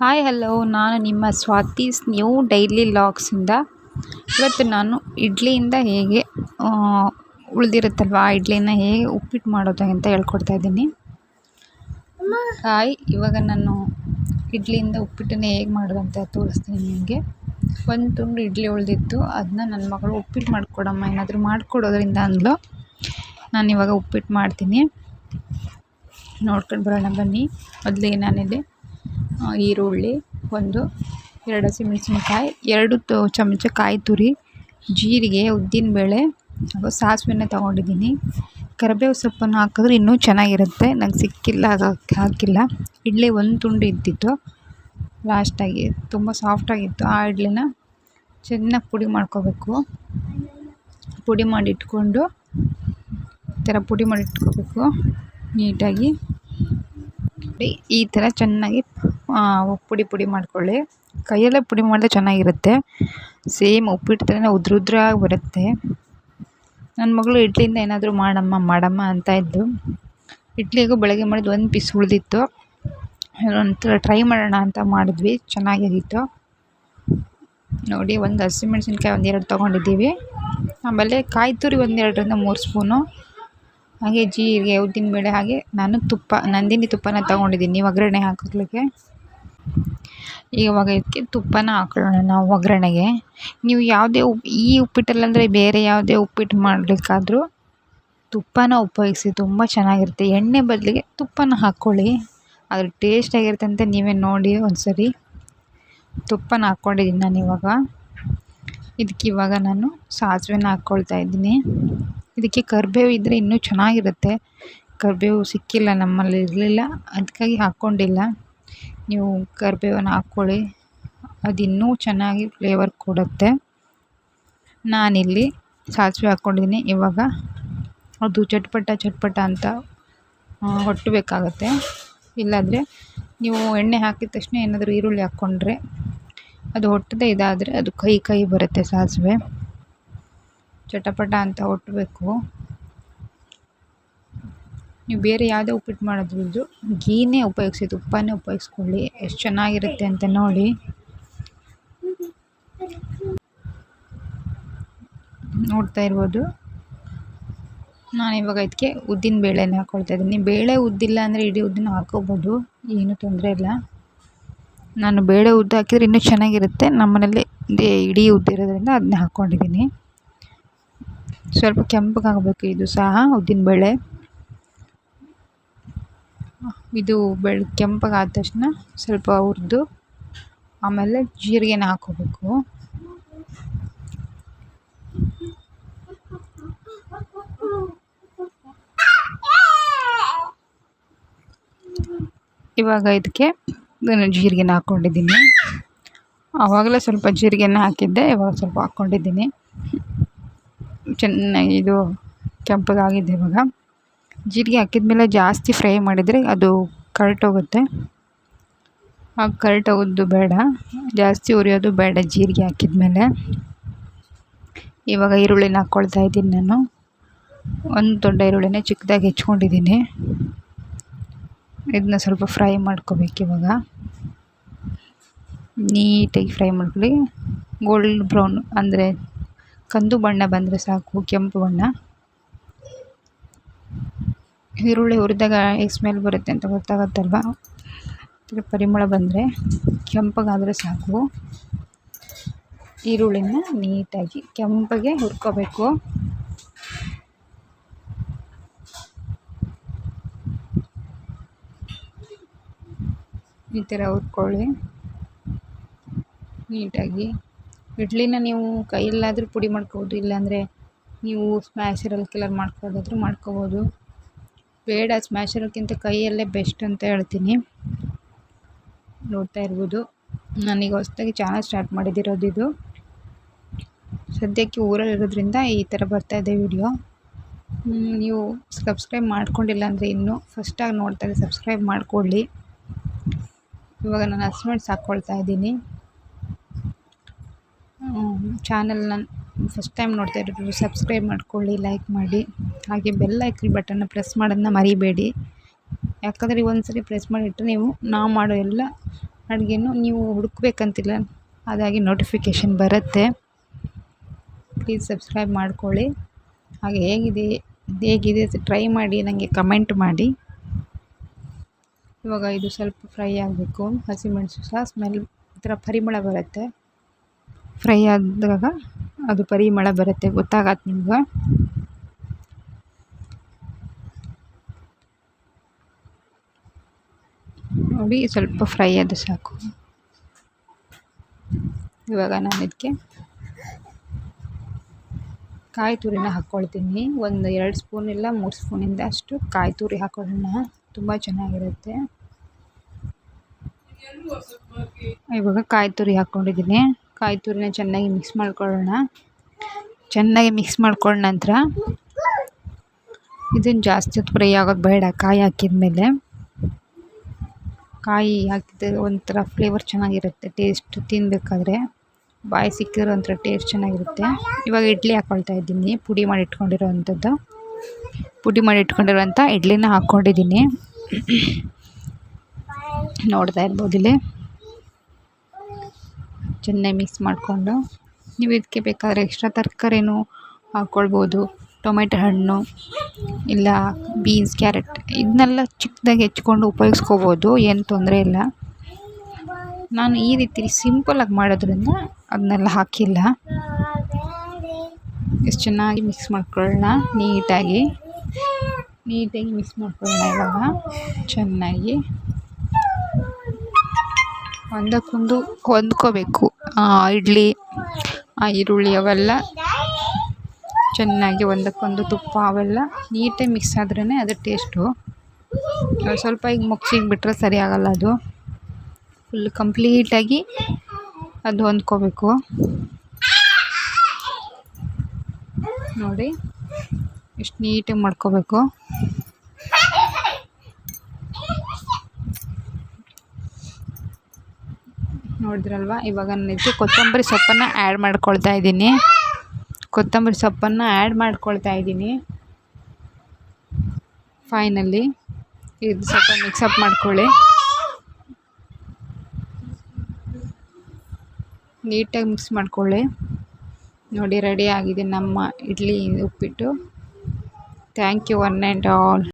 Hi hello ನಾನು ನಿಮ್ಮ ಸ್ವಾತೀಸ್ new daily ಲಾಗ್ಸಿಂದ ಇವತ್ತು ನಾನು ಇಡ್ಲಿಯಿಂದ ಹೇಗೆ ಉಳಿದಿರುತ್ತಲ್ವ ಆ ಇಡ್ಲಿನ ಹೇಗೆ ಉಪ್ಪಿಟ್ಟು ಮಾಡೋದು ಅಂತ ಹೇಳ್ಕೊಡ್ತಾ ಇದ್ದೀನಿ. ಇವಾಗ ನಾನು ಇಡ್ಲಿಯಿಂದ ಉಪ್ಪಿಟ್ಟನ್ನು ಹೇಗೆ ಮಾಡೋದು ಅಂತ ತೋರಿಸ್ತೀನಿ ನಿಮಗೆ. ಒಂದು ತುಂಡು ಇಡ್ಲಿ ಉಳಿದಿತ್ತು, ಅದನ್ನ ನನ್ನ ಮಗಳು ಉಪ್ಪಿಟ್ಟು ಮಾಡಿಕೊಡಮ್ಮ ಏನಾದರೂ ಮಾಡಿಕೊಡೋದ್ರಿಂದ ಅಂದ್ಲು. ನಾನು ಇವಾಗ ಉಪ್ಪಿಟ್ಟು ಮಾಡ್ತೀನಿ, ನೋಡ್ಕೊಂಡು ಬರೋಣ ಬನ್ನಿ. ಮೊದಲಿಗೆ ನಾನಿಲ್ಲಿ ಈರುಳ್ಳಿ, 2 ಹಸಿಮೆಣಸಿನ್ಕಾಯಿ, 2 ಚಮಚ ಕಾಯಿ ತುರಿ, ಜೀರಿಗೆ, ಉದ್ದಿನಬೇಳೆ ಹಾಗೂ ಸಾಸಿವೆನ ತೊಗೊಂಡಿದ್ದೀನಿ. ಕರಿಬೇವು ಸೊಪ್ಪನ್ನು ಹಾಕಿದ್ರೆ ಇನ್ನೂ ಚೆನ್ನಾಗಿರುತ್ತೆ, ನಂಗೆ ಸಿಕ್ಕಿಲ್ಲ ಹಾಕಿಲ್ಲ. ಇಡ್ಲಿ ಒಂದು ತುಂಡು ಇದ್ದಿತ್ತು ಲಾಸ್ಟಾಗಿ, ತುಂಬ ಸಾಫ್ಟಾಗಿತ್ತು. ಆ ಇಡ್ಲಿನ ಚೆನ್ನಾಗಿ ಪುಡಿ ಮಾಡ್ಕೋಬೇಕು. ಪುಡಿ ಮಾಡಿ ಇಟ್ಕೊಂಡು ನೀಟಾಗಿ ಈ ಥರ ಚೆನ್ನಾಗಿ ಪುಡಿ ಮಾಡ್ಕೊಳ್ಳಿ. ಕೈಯಲ್ಲೇ ಪುಡಿ ಮಾಡಿದ್ರೆ ಚೆನ್ನಾಗಿರುತ್ತೆ, ಸೇಮ್ ಉಪ್ಪಿಟ್ಟು ಥರನೇ ಉದ್ರಾಗಿ ಬರುತ್ತೆ. ನನ್ನ ಮಗಳು ಇಡ್ಲಿಯಿಂದ ಏನಾದರೂ ಮಾಡಮ್ಮ ಅಂತ ಇದ್ದು, ಇಡ್ಲಿಗೂ ಬೆಳಗ್ಗೆ ಮಾಡಿದ್ದು ಒಂದು ಪೀಸ್ ಉಳಿದಿತ್ತು, ಒಂಥರ ಟ್ರೈ ಮಾಡೋಣ ಅಂತ ಮಾಡಿದ್ವಿ, ಚೆನ್ನಾಗಿತ್ತು. ನೋಡಿ, ಒಂದು ಹಸಿಮೆಣಸಿನ್ಕಾಯಿ 1-2 ತೊಗೊಂಡಿದ್ದೀವಿ. ಆಮೇಲೆ ಕಾಯಿ ತುರಿ 1-2-3 ಸ್ಪೂನು, ಹಾಗೆ ಜೀರಿಗೆ, ಉದ್ದಿನಬೇಳೆ, ಹಾಗೆ ನಾನು ನಂದಿನಿ ತುಪ್ಪನ ತೊಗೊಂಡಿದ್ದೀನಿ ಒಗ್ಗರಣೆ ಹಾಕೋಕ್ಕೆ. ಇವಾಗ ಇದಕ್ಕೆ ತುಪ್ಪನ ಹಾಕೊಳ್ಳೋಣ ನಾವು ಒಗ್ಗರಣೆಗೆ. ನೀವು ಯಾವುದೇ ಈ ಉಪ್ಪಿಟ್ಟಲ್ಲಂದರೆ ಬೇರೆ ಯಾವುದೇ ಉಪ್ಪಿಟ್ಟು ಮಾಡಲಿಕ್ಕಾದ್ರೂ ತುಪ್ಪನ ಉಪಯೋಗಿಸಿ, ತುಂಬ ಚೆನ್ನಾಗಿರುತ್ತೆ. ಎಣ್ಣೆ ಬದಲಿಗೆ ತುಪ್ಪನ ಹಾಕ್ಕೊಳ್ಳಿ, ಅದ್ರ ಟೇಸ್ಟಾಗಿರುತ್ತೆ ಅಂತ ನೀವೇ ನೋಡಿ ಒಂದ್ಸರಿ. ತುಪ್ಪನ ಹಾಕ್ಕೊಂಡಿದ್ದೀನಿ ನಾನು ಇವಾಗ. ಇವಾಗ ನಾನು ಸಾಸಿವೆನ ಹಾಕ್ಕೊಳ್ತಾ ಇದ್ದೀನಿ. ಇದಕ್ಕೆ ಕರಿಬೇವು ಇದ್ದರೆ ಇನ್ನೂ ಚೆನ್ನಾಗಿರುತ್ತೆ. ಕರಿಬೇವು ಸಿಕ್ಕಿಲ್ಲ, ನಮ್ಮಲ್ಲಿ ಇರಲಿಲ್ಲ, ಅದಕ್ಕಾಗಿ ಹಾಕ್ಕೊಂಡಿಲ್ಲ. ನೀವು ಕರಿಬೇವನ್ನು ಹಾಕ್ಕೊಳ್ಳಿ, ಅದು ಇನ್ನೂ ಚೆನ್ನಾಗಿ ಫ್ಲೇವರ್ ಕೊಡುತ್ತೆ. ನಾನಿಲ್ಲಿ ಸಾಸಿವೆ ಹಾಕ್ಕೊಂಡಿದ್ದೀನಿ. ಇವಾಗ ಅದು ಚಟ್ಪಟ ಅಂತ ಹೊಟ್ಟಬೇಕಾಗತ್ತೆ. ಇಲ್ಲಾಂದರೆ ನೀವು ಎಣ್ಣೆ ಹಾಕಿದ ತಕ್ಷಣ ಏನಾದರೂ ಈರುಳ್ಳಿ ಹಾಕ್ಕೊಂಡ್ರೆ ಅದು ಹೊಟ್ಟದೆ ಇದಾದರೆ ಅದು ಕೈ ಬರುತ್ತೆ. ಸಾಸಿವೆ ಚಟಪಟ ಅಂತ ಹೊಟ್ಟಬೇಕು. ನೀವು ಬೇರೆ ಯಾವುದೇ ಉಪ್ಪಿಟ್ಟು ಮಾಡೋದು ಗೀನೇ ಉಪಯೋಗಿಸಿ, ತುಪ್ಪನೇ ಉಪಯೋಗಿಸ್ಕೊಳ್ಳಿ, ಎಷ್ಟು ಚೆನ್ನಾಗಿರುತ್ತೆ ಅಂತ ನೋಡಿ. ನೋಡ್ತಾ ಇರ್ಬೋದು, ನಾನು ಇವಾಗ ಇದಕ್ಕೆ ಉದ್ದಿನಬೇಳೆನ ಹಾಕ್ಕೊಳ್ತಾ ಇದ್ದೀನಿ. ಬೇಳೆ ಉದ್ದಿಲ್ಲ ಅಂದರೆ ಇಡೀ ಉದ್ದಿನ ಹಾಕ್ಕೋಬೋದು, ಏನೂ ತೊಂದರೆ ಇಲ್ಲ. ನಾನು ಬೇಳೆ ಉದ್ದು ಹಾಕಿದರೆ ಇನ್ನೂ ಚೆನ್ನಾಗಿರುತ್ತೆ. ನಮ್ಮನೇಲಿ ಇಡೀ ಉದ್ದಿರೋದ್ರಿಂದ ಅದನ್ನೇ ಹಾಕ್ಕೊಂಡಿದ್ದೀನಿ. ಸ್ವಲ್ಪ ಕೆಂಪಗಾಗಬೇಕು ಇದು ಸಹ ಉದ್ದಿನಬೇಳೆ. ಇದು ಕೆಂಪಗಾದ ತಕ್ಷಣ ಸ್ವಲ್ಪ ಹುರಿದು ಆಮೇಲೆ ಜೀರಿಗೆನ ಹಾಕ್ಕೋಬೇಕು. ಇವಾಗ ಇದಕ್ಕೆ ಜೀರಿಗೆನ ಹಾಕ್ಕೊಂಡಿದ್ದೀನಿ. ಆವಾಗಲೇ ಸ್ವಲ್ಪ ಜೀರಿಗೆನ ಹಾಕಿದ್ದೆ, ಇವಾಗ ಸ್ವಲ್ಪ ಹಾಕ್ಕೊಂಡಿದ್ದೀನಿ. ಚೆನ್ನಾಗಿ ಇದು ಕೆಂಪಗಾಗಿದೆ. ಇವಾಗ ಜೀರಿಗೆ ಹಾಕಿದ್ಮೇಲೆ ಜಾಸ್ತಿ ಫ್ರೈ ಮಾಡಿದರೆ ಅದು ಕರಟೋಗುತ್ತೆ. ಕರಟೋಗೋದು ಬೇಡ, ಜಾಸ್ತಿ ಉರಿಯೋದು ಬೇಡ ಜೀರಿಗೆ ಹಾಕಿದ್ಮೇಲೆ. ಇವಾಗ ಈರುಳ್ಳಿನ ಹಾಕ್ಕೊಳ್ತಾ ಇದ್ದೀನಿ ನಾನು. ಒಂದು ದೊಡ್ಡ ಈರುಳ್ಳಿನ ಚಿಕ್ಕದಾಗಿ ಹೆಚ್ಕೊಂಡಿದ್ದೀನಿ. ಇದನ್ನ ಸ್ವಲ್ಪ ಫ್ರೈ ಮಾಡ್ಕೋಬೇಕು. ಇವಾಗ ನೀಟಾಗಿ ಫ್ರೈ ಮಾಡ್ಕೊಳ್ಳಿ. ಗೋಲ್ಡ್ ಬ್ರೌನ್ ಅಂದರೆ ಕಂದು ಬಣ್ಣ ಬಂದರೆ ಸಾಕು, ಕೆಂಪು ಬಣ್ಣ. ಈರುಳ್ಳಿ ಹುರಿದಾಗ ಹೇಗೆ ಸ್ಮೆಲ್ ಬರುತ್ತೆ ಅಂತ ಗೊತ್ತಾಗತ್ತಲ್ವ, ಪರಿಮಳ ಬಂದರೆ ಕೆಂಪಗಾದರೆ ಸಾಕು. ಈರುಳ್ಳಿನ ನೀಟಾಗಿ ಕೆಂಪಗೆ ಹುರ್ಕೋಬೇಕು. ಈ ಥರ ಹುರ್ಕೊಳ್ಳಿ ನೀಟಾಗಿ. ಇಡ್ಲಿನ ನೀವು ಕೈಯಲ್ಲಾದರೂ ಪುಡಿ ಮಾಡ್ಕೋಬೋದು, ಇಲ್ಲಾಂದರೆ ನೀವು ಸ್ಮ್ಯಾಶರಲ್ಲಿ ಕೆಲವ್ರು ಮಾಡ್ಕೋದಾದರೂ ಮಾಡ್ಕೋಬೋದು. ಬೇಡ, ಸ್ಮ್ಯಾಶರ್ಗಿಂತ ಕೈಯಲ್ಲೇ ಬೆಸ್ಟ್ ಅಂತ ಹೇಳ್ತೀನಿ. ನೋಡ್ತಾ ಇರ್ಬೋದು, ನಾನೀಗ ಹೊಸದಾಗಿ ಚಾನಲ್ ಸ್ಟಾರ್ಟ್ ಮಾಡಿದಿರೋದು ಇದು. ಸದ್ಯಕ್ಕೆ ಊರಲ್ಲಿರೋದ್ರಿಂದ ಈ ಥರ ಬರ್ತಾಯಿದೆ ವಿಡಿಯೋ. ನೀವು ಸಬ್ಸ್ಕ್ರೈಬ್ ಮಾಡ್ಕೊಂಡಿಲ್ಲ ಅಂದರೆ ಇನ್ನೂ ಫಸ್ಟಾಗಿ ನೋಡ್ತಾರೆ, ಸಬ್ಸ್ಕ್ರೈಬ್ ಮಾಡಿಕೊಳ್ಳಿ. ಇವಾಗ ನಾನು ಹಸಿಮೆಣಸು ಹಾಕ್ಕೊಳ್ತಾ ಇದ್ದೀನಿ. ಚಾನಲ್ನ ಫಸ್ಟ್ ಟೈಮ್ ನೋಡ್ತಾ ಇರೋರು ಸಬ್ಸ್ಕ್ರೈಬ್ ಮಾಡ್ಕೊಳ್ಳಿ, ಲೈಕ್ ಮಾಡಿ, ಹಾಗೆ ಬೆಲ್ ಐಕನ್ ಬಟನ್ನ ಪ್ರೆಸ್ ಮಾಡೋದನ್ನ ಮರಿಬೇಡಿ. ಯಾಕಂದರೆ ಒಂದ್ಸರಿ ಪ್ರೆಸ್ ಮಾಡಿಬಿಟ್ರೆ ನಾವು ಮಾಡೋ ಎಲ್ಲ ಅಡುಗೆನೂ ನೀವು ಹುಡುಕ್ಬೇಕಂತಿಲ್ಲ, ಅದಾಗಿ ನೋಟಿಫಿಕೇಷನ್ ಬರುತ್ತೆ. ಪ್ಲೀಸ್ ಸಬ್ಸ್ಕ್ರೈಬ್ ಮಾಡ್ಕೊಳ್ಳಿ. ಹಾಗೆ ಹೇಗಿದೆ ಟ್ರೈ ಮಾಡಿ ನನಗೆ ಕಮೆಂಟ್ ಮಾಡಿ. ಇವಾಗ ಇದು ಸ್ವಲ್ಪ ಫ್ರೈ ಆಗಬೇಕು. ಹಸಿಮೆಣಸು ಸಹ ಸ್ಮೆಲ್ ಒಂಥರ ಪರಿಮಳ ಬರುತ್ತೆ. ಫ್ರೈ ಆದಾಗ ಅದು ಪರಿಮಳ ಬರುತ್ತೆ, ಗೊತ್ತಾಗತ್ತೆ ನಿಮ್ಗೆ. ನೋಡಿ ಸ್ವಲ್ಪ ಫ್ರೈ ಅದು ಸಾಕು. ಇವಾಗ ನಾನು ಇದಕ್ಕೆ ಕಾಯಿ ತುರಿನ ಹಾಕ್ಕೊಳ್ತೀನಿ. ಒಂದು 2 ಸ್ಪೂನ್ ಇಲ್ಲ 3 ಸ್ಪೂನಿಂದ ಅಷ್ಟು ಕಾಯಿ ತುರಿ ಹಾಕೊಳ್ಳೋಣ, ತುಂಬ ಚೆನ್ನಾಗಿರುತ್ತೆ. ಇವಾಗ ಕಾಯಿ ತುರಿ ಹಾಕ್ಕೊಂಡಿದ್ದೀನಿ. ಕಾಯಿ ತುರಿನ ಚೆನ್ನಾಗಿ ಮಿಕ್ಸ್ ಮಾಡ್ಕೊಳ್ಳೋಣ. ಚೆನ್ನಾಗಿ ಮಿಕ್ಸ್ ಮಾಡ್ಕೊಂಡ ನಂತರ ಇದನ್ನು ಜಾಸ್ತಿ ಹೊತ್ತು ಫ್ರೈ ಆಗೋದು ಬೇಡ. ಕಾಯಿ ಹಾಕಿದ್ಮೇಲೆ ಕಾಯಿ ಹಾಕಿದ್ರೆ ಒಂಥರ ಫ್ಲೇವರ್ ಚೆನ್ನಾಗಿರುತ್ತೆ, ಟೇಸ್ಟ್ ತಿನ್ನಬೇಕಾದ್ರೆ ಬಾಯಿ ಸಿಕ್ಕಿರೋ ಒಂಥರ ಟೇಸ್ಟ್ ಚೆನ್ನಾಗಿರುತ್ತೆ. ಇವಾಗ ಇಡ್ಲಿ ಹಾಕ್ಕೊಳ್ತಾ ಇದ್ದೀನಿ. ಪುಡಿ ಮಾಡಿ ಇಟ್ಕೊಂಡಿರೋಂಥ ಇಡ್ಲಿನ ಹಾಕ್ಕೊಂಡಿದ್ದೀನಿ. ನೋಡ್ತಾ ಇರ್ಬೋದು ಇಲ್ಲಿ. ಚೆನ್ನಾಗಿ ಮಿಕ್ಸ್ ಮಾಡಿಕೊಂಡು ನೀವು ಇದಕ್ಕೆ ಬೇಕಾದರೆ ಎಕ್ಸ್ಟ್ರಾ ತರಕಾರಿನೂ ಹಾಕ್ಕೊಳ್ಬೋದು. ಟೊಮೆಟೊ ಹಣ್ಣು ಇಲ್ಲ ಬೀನ್ಸ್, ಕ್ಯಾರೆಟ್ ಇದನ್ನೆಲ್ಲ ಚಿಕ್ಕದಾಗಿ ಹೆಚ್ಕೊಂಡು ಉಪಯೋಗಿಸ್ಕೋಬೋದು, ಏನು ತೊಂದರೆ ಇಲ್ಲ. ನಾನು ಈ ರೀತಿ ಸಿಂಪಲಾಗಿ ಮಾಡೋದ್ರಿಂದ ಅದನ್ನೆಲ್ಲ ಹಾಕಿಲ್ಲ. ಎಷ್ಟು ಚೆನ್ನಾಗಿ ಮಿಕ್ಸ್ ಮಾಡ್ಕೊಳ್ಳೋಣ. ನೀಟಾಗಿ ಮಿಕ್ಸ್ ಮಾಡ್ಕೊಳ್ಳೋಣ. ಇವಾಗ ಚೆನ್ನಾಗಿ ಒಂದಕ್ಕೊಂದು ಹೊಂದ್ಕೋಬೇಕು. ಇಡ್ಲಿ, ಈರುಳ್ಳಿ ಅವೆಲ್ಲ ಚೆನ್ನಾಗಿ ಒಂದಕ್ಕೊಂದು ತುಪ್ಪ ಅವೆಲ್ಲ ನೀಟಾಗಿ ಮಿಕ್ಸ್ ಆದ್ರೇ ಅದು ಟೇಸ್ಟು. ಸ್ವಲ್ಪ ಈಗ ಮುಗ್ಸಿಗೆ ಬಿಟ್ಟರೆ ಸರಿ ಆಗೋಲ್ಲ, ಅದು ಫುಲ್ ಕಂಪ್ಲೀಟಾಗಿ ಅದು ಹೊಂದ್ಕೋಬೇಕು. ನೋಡಿ ಎಷ್ಟು ನೀಟಾಗಿ ಮಾಡ್ಕೋಬೇಕು. ನೋಡಿದ್ರಲ್ವ. ಇವಾಗ ನಾನು ಇದಕ್ಕೆ ಕೊತ್ತಂಬರಿ ಸೊಪ್ಪನ್ನು ಆ್ಯಡ್ ಮಾಡ್ಕೊಳ್ತಾ ಇದ್ದೀನಿ. ಫೈನಲಿ ಇದು ಸ್ವಲ್ಪ ಮಿಕ್ಸಪ್ ಮಾಡ್ಕೊಳ್ಳಿ. ನೀಟಾಗಿ ಮಿಕ್ಸ್ ಮಾಡ್ಕೊಳ್ಳಿ. ನೋಡಿ ರೆಡಿ ಆಗಿದೆ ನಮ್ಮ ಇಡ್ಲಿ ಉಪ್ಪಿಟ್ಟು. Thank you one and all.